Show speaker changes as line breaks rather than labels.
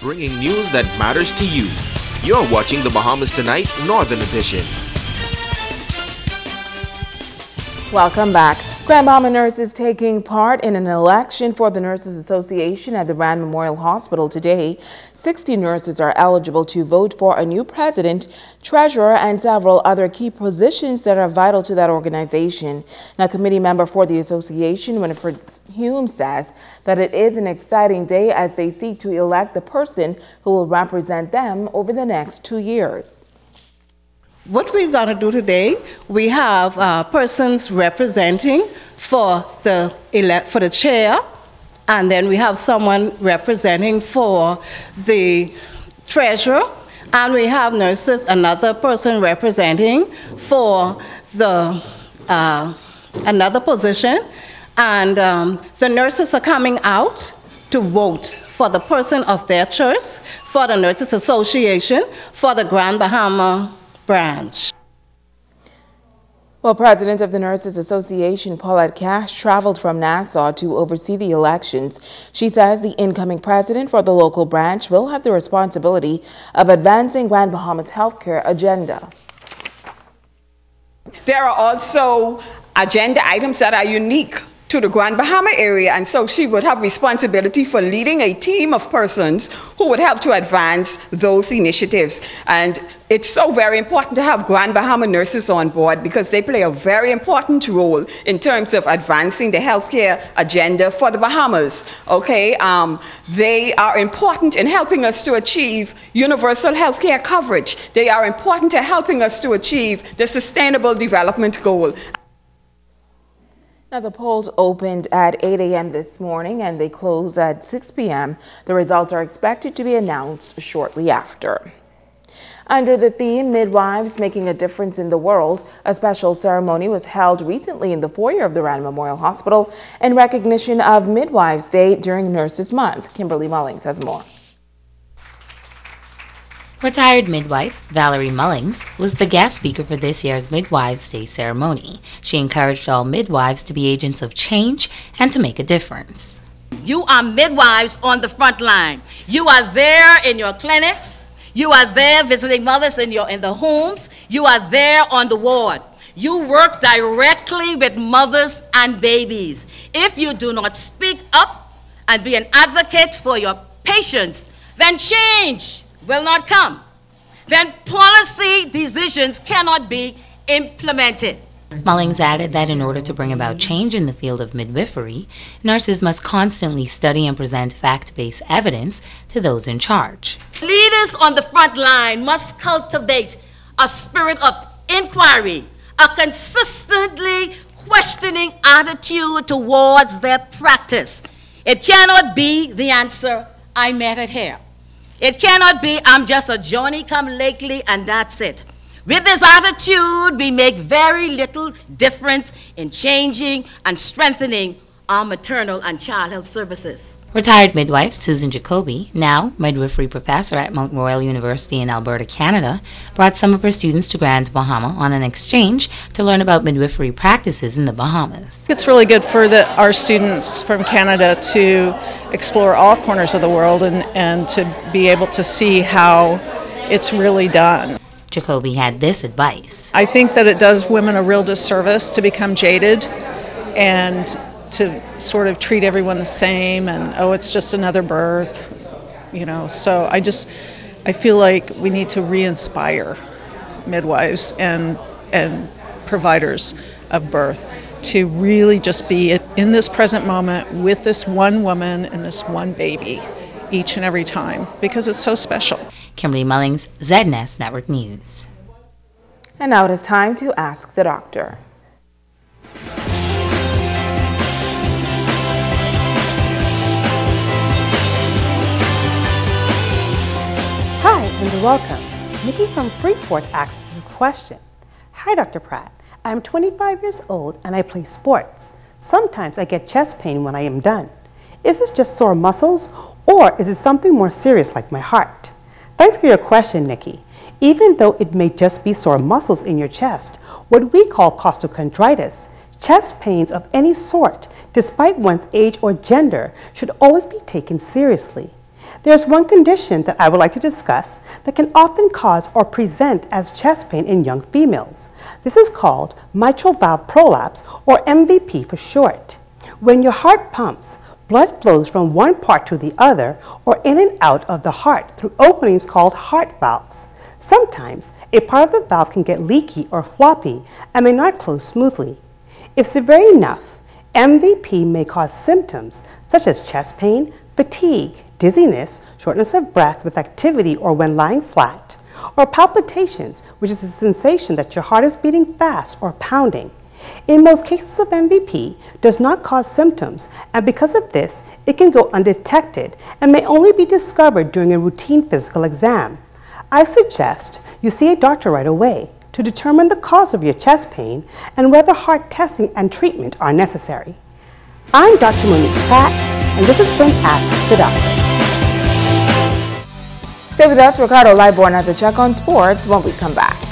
bringing news that matters to you. You're watching the Bahamas Tonight Northern Edition.
Welcome back. Grand Bahama nurses taking part in an election for the Nurses Association at the Rand Memorial Hospital today. 60 nurses are eligible to vote for a new president, treasurer, and several other key positions that are vital to that organization. Now, committee member for the association, Winifred Hume, says that it is an exciting day as they seek to elect the person who will represent them over the next 2 years.
What we're going to do today, we have persons representing for the chair, and then we have someone representing for the treasurer, and we have nurses, another person representing for the another position, and the nurses are coming out to vote for the person of their choice, for the Nurses Association, for the Grand Bahama branch.
Well, President of the Nurses Association, Paulette Cash, traveled from Nassau to oversee the elections. She says the incoming president for the local branch will have the responsibility of advancing Grand Bahama's healthcare agenda.
There are also agenda items that are unique to the Grand Bahama area, and so she would have responsibility for leading a team of persons who would help to advance those initiatives. And it's so very important to have Grand Bahama nurses on board because they play a very important role in terms of advancing the healthcare agenda for the Bahamas. Okay, they are important in helping us to achieve universal healthcare coverage. They are important to helping us to achieve the Sustainable Development Goal.
Now, the polls opened at 8 a.m. this morning and they close at 6 p.m. The results are expected to be announced shortly after. Under the theme, Midwives Making a Difference in the World, a special ceremony was held recently in the foyer of the Rand Memorial Hospital in recognition of Midwives Day during Nurses Month. Kimberly Mullings has more.
Retired midwife Valerie Mullings was the guest speaker for this year's Midwives Day ceremony. She encouraged all midwives to be agents of change and to make a difference.
You are midwives on the front line. You are there in your clinics. You are there visiting mothers in the homes. You are there on the ward. You work directly with mothers and babies. If you do not speak up and be an advocate for your patients, then change will not come. Then policy decisions cannot be implemented.
Mullings added that in order to bring about change in the field of midwifery, nurses must constantly study and present fact-based evidence to those in charge.
Leaders on the front line must cultivate a spirit of inquiry, a consistently questioning attitude towards their practice. It cannot be the answer, I met it here. It cannot be, I'm just a Johnny-come-lately and that's it. With this attitude, we make very little difference in changing and strengthening our maternal and child health services.
Retired midwife Susan Jacoby, now midwifery professor at Mount Royal University in Alberta, Canada, brought some of her students to Grand Bahama on an exchange to learn about midwifery practices in the Bahamas.
It's really good for our students from Canada to explore all corners of the world and to be able to see how it's really done.
Jacoby had this advice.
I think that it does women a real disservice to become jaded and to sort of treat everyone the same and, oh, it's just another birth, you know. So I feel like we need to re-inspire midwives and providers of birth to really just be in this present moment with this one woman and this one baby each and every time, because it's so special.
Kimberly Mullings, ZNS Network News.
And now it is time to Ask the Doctor.
Hi and welcome. Nikki from Freeport asks this question. Hi, Dr. Pratt. I'm 25 years old and I play sports. Sometimes I get chest pain when I am done. Is this just sore muscles or is it something more serious like my heart? Thanks for your question, Nikki. Even though it may just be sore muscles in your chest, what we call costochondritis, chest pains of any sort, despite one's age or gender, should always be taken seriously. There's one condition that I would like to discuss that can often cause or present as chest pain in young females. This is called mitral valve prolapse, or MVP for short. When your heart pumps, blood flows from one part to the other or in and out of the heart through openings called heart valves. Sometimes a part of the valve can get leaky or floppy and may not close smoothly. If severe enough, MVP may cause symptoms such as chest pain, fatigue, dizziness, shortness of breath with activity or when lying flat, or palpitations, which is the sensation that your heart is beating fast or pounding. In most cases of MVP, does not cause symptoms, and because of this, it can go undetected and may only be discovered during a routine physical exam. I suggest you see a doctor right away to determine the cause of your chest pain and whether heart testing and treatment are necessary. I'm Dr. Monique Pratt, and this has been Ask the Doctor.
Stay with us. Ricardo Liborn has a check on sports when we come back.